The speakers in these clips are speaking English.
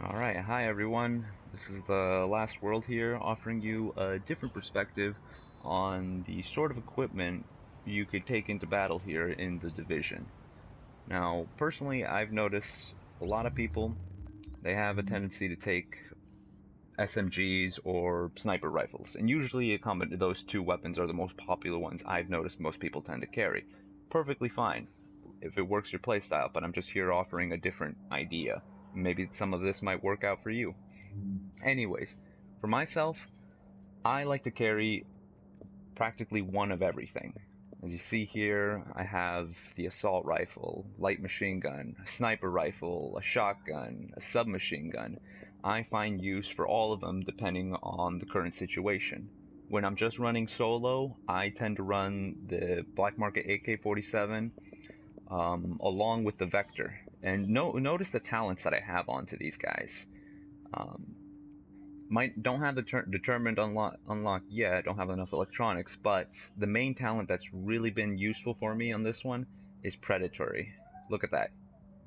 Alright, hi everyone. This is the Last World here, offering you a different perspective on the sort of equipment you could take into battle here in the Division. Now, personally, I've noticed a lot of people, they have a tendency to take SMGs or sniper rifles, and usually those two weapons are the most popular ones I've noticed most people tend to carry. Perfectly fine if it works your playstyle, but I'm just here offering a different idea. Maybe some of this might work out for you. Anyways, for myself, I like to carry practically one of everything. As you see here, I have the assault rifle, light machine gun, a sniper rifle, a shotgun, a submachine gun. I find use for all of them depending on the current situation. When I'm just running solo, I tend to run the Black Market AK-47 along with the Vector. And notice the talents that I have onto these guys. Um, don't have the determined unlock yet. Don't have enough electronics, but the main talent that's really been useful for me on this one is predatory. Look at that.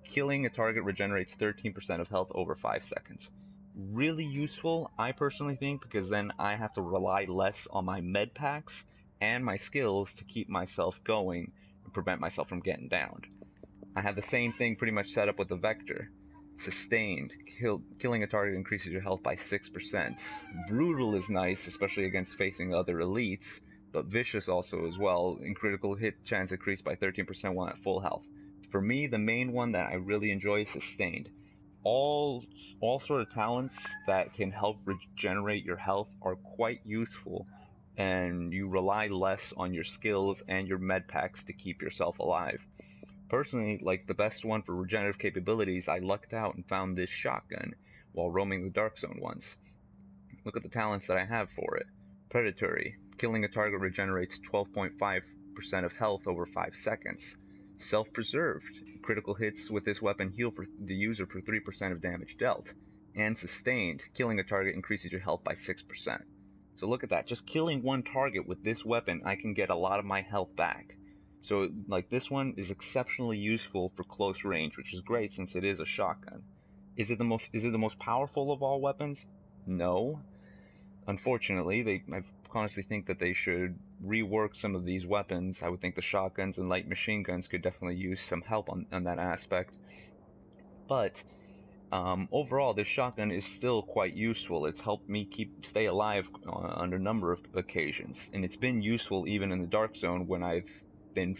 Killing a target regenerates 13% of health over 5 seconds. Really useful, I personally think, because then I have to rely less on my med packs and my skills to keep myself going and prevent myself from getting downed. I have the same thing pretty much set up with the Vector. Sustained. Killing a target increases your health by 6%. Brutal is nice, especially against facing other elites, but vicious also as well. In critical hit chance increased by 13% while at full health. For me, the main one that I really enjoy is Sustained. All sort of talents that can help regenerate your health are quite useful, and you rely less on your skills and your med packs to keep yourself alive. Personally, like the best one for regenerative capabilities, I lucked out and found this shotgun while roaming the Dark Zone once. Look at the talents that I have for it. Predatory. Killing a target regenerates 12.5% of health over 5 seconds. Self-preserved. Critical hits with this weapon heal for the user for 3% of damage dealt. And sustained. Killing a target increases your health by 6%. So look at that. Just killing one target with this weapon, I can get a lot of my health back. So, like, this one is exceptionally useful for close range, which is great since it is a shotgun. Is it the most powerful of all weapons? No. Unfortunately, I honestly think that they should rework some of these weapons. I would think the shotguns and light machine guns could definitely use some help on that aspect. But overall, this shotgun is still quite useful. It's helped me stay alive on a number of occasions, and it's been useful even in the Dark Zone when I've been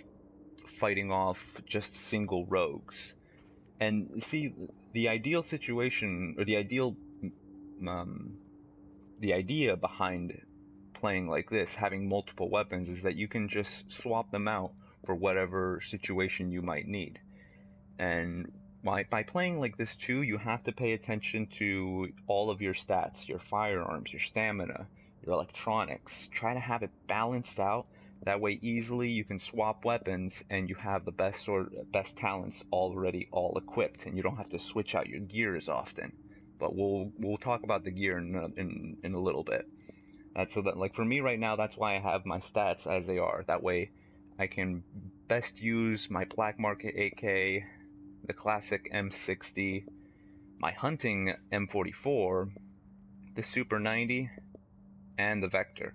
fighting off just single rogues. And see, the ideal situation, or um, the idea behind playing like this, having multiple weapons, is that you can just swap them out for whatever situation you might need. And by playing like this too, you have to pay attention to all of your stats, your firearms, your stamina, your electronics. Try to have it balanced out. That way easily you can swap weapons and you have the best talents already all equipped, and you don't have to switch out your gear as often. But we'll talk about the gear in a little bit. So that, like, for me right now, that's why I have my stats as they are. That way I can best use my Black Market AK, the classic M60, my hunting M44, the Super 90, and the Vector.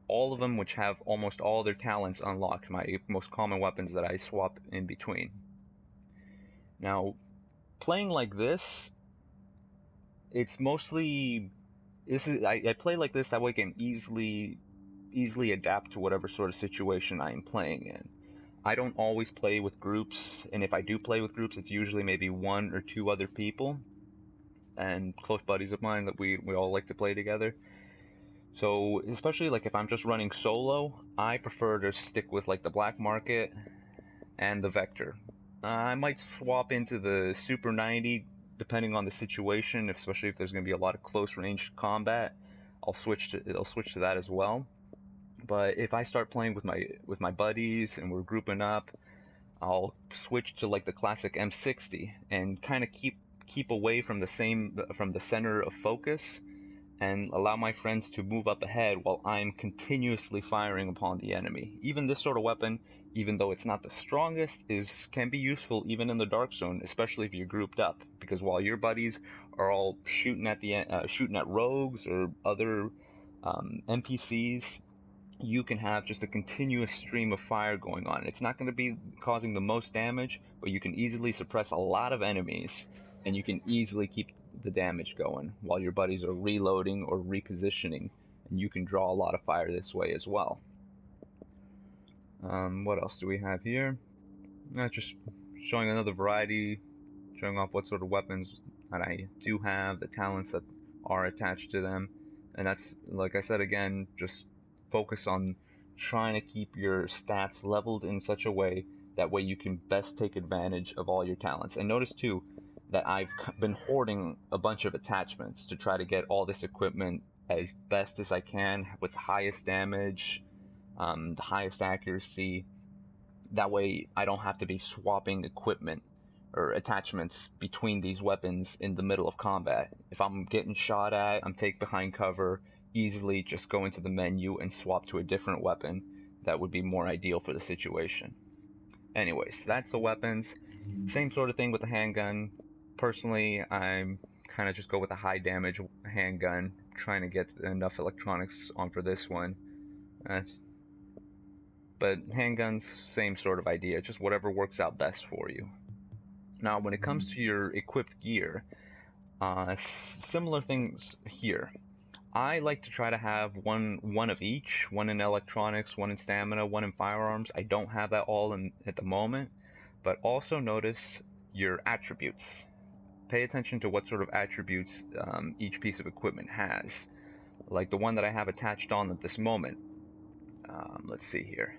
All of them which have almost all their talents unlocked, my most common weapons that I swap in between. Now, playing like this, it's mostly I play like this that way I can easily adapt to whatever sort of situation I am playing in. I don't always play with groups, and if I do play with groups, it's usually maybe one or two other people and close buddies of mine that we all like to play together. So, especially like if I'm just running solo, I prefer to stick with like the Black Market and the Vector. I might swap into the Super 90 depending on the situation, especially if there's going to be a lot of close range combat. I'll switch to that as well. But if I start playing with my buddies and we're grouping up, I'll switch to like the classic M60 and kind of keep away from the center of focus, and allow my friends to move up ahead while I'm continuously firing upon the enemy. Even this sort of weapon, even though it's not the strongest, can be useful even in the dark zone, especially if you're grouped up, because while your buddies are all shooting at rogues or other NPCs, you can have just a continuous stream of fire going on. It's not going to be causing the most damage, but you can easily suppress a lot of enemies, and you can easily keep the damage going while your buddies are reloading or repositioning, and you can draw a lot of fire this way as well. What else do we have here? Just showing another variety, showing off what sort of weapons that I do have, the talents that are attached to them, and that's, like I said again, just focus on trying to keep your stats leveled in such a way that way you can best take advantage of all your talents. And notice too that I've been hoarding a bunch of attachments to try to get all this equipment as best as I can with the highest damage, the highest accuracy. That way I don't have to be swapping equipment or attachments between these weapons in the middle of combat. If I'm getting shot at, I'm take behind cover, easily just go into the menu and swap to a different weapon. That would be more ideal for the situation. Anyways, that's the weapons. Same sort of thing with the handgun. Personally, I'm kind of just go with a high damage handgun, trying to get enough electronics on for this one. But handguns, same sort of idea, just whatever works out best for you. Now, when it comes to your equipped gear, similar things here. I like to try to have one of each, one in electronics, one in stamina, one in firearms. I don't have that all at the moment, but also notice your attributes. Pay attention to what sort of attributes each piece of equipment has. Like the one that I have attached on at this moment. Let's see here.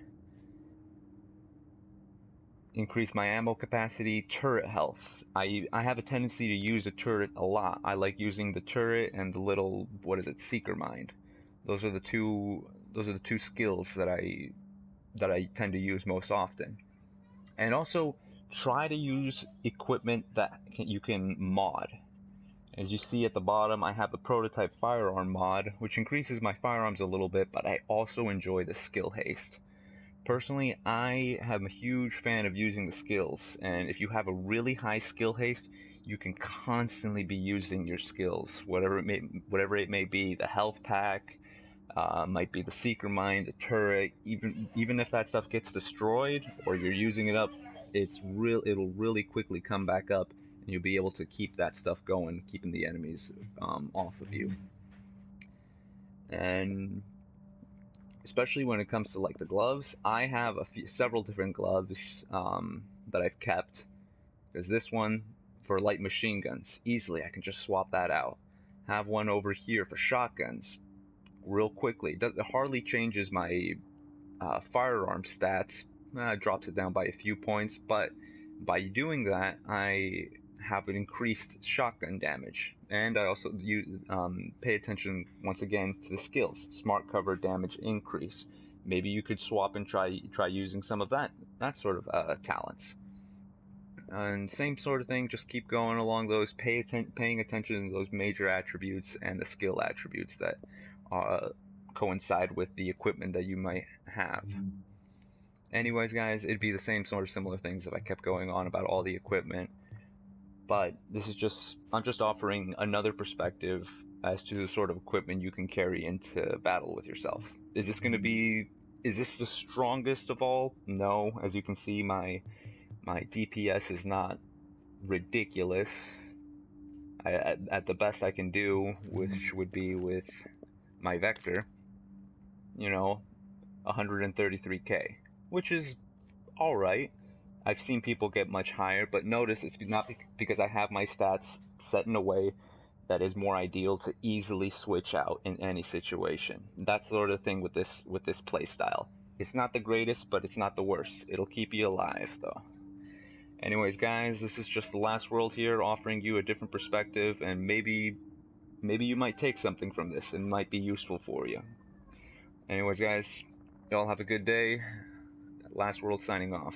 Increase my ammo capacity, turret health. I have a tendency to use the turret a lot. I like using the turret and the little, what is it, seeker mind. Those are the two skills that I tend to use most often. And also try to use equipment that you can mod. As you see at the bottom, I have a prototype firearm mod, which increases my firearms a little bit, but I also enjoy the skill haste. Personally, I am a huge fan of using the skills, and if you have a really high skill haste, you can constantly be using your skills, whatever it may be. The health pack, might be the seeker mine, the turret. Even if that stuff gets destroyed or you're using it up, it'll really quickly come back up, and you'll be able to keep that stuff going, keeping the enemies off of you. And especially when it comes to like the gloves, I have several different gloves that I've kept, because this one for light machine guns, easily I can just swap that out. Have one over here for shotguns, real quickly. It hardly changes my firearm stats, drops it down by a few points, but by doing that I have an increased shotgun damage. And I also pay attention once again to the skills. Smart cover, damage increase. Maybe you could swap and try using some of that sort of talents. And same sort of thing, just keep going along those, paying attention to those major attributes and the skill attributes that coincide with the equipment that you might have. Anyways, guys, it'd be the same sort of similar things if I kept going on about all the equipment. But this is I'm just offering another perspective as to the sort of equipment you can carry into battle with yourself. Is this the strongest of all? No. As you can see, my DPS is not ridiculous. At the best I can do, which would be with my Vector, 133k, which is alright. I've seen people get much higher, but notice it's not because I have my stats set in a way that is more ideal to easily switch out in any situation. That's the sort of thing with this playstyle. It's not the greatest, but it's not the worst. It'll keep you alive, though. Anyways, guys, this is just the last world here, offering you a different perspective, and maybe you might take something from this and might be useful for you. Anyways, guys, y'all have a good day. Last World signing off.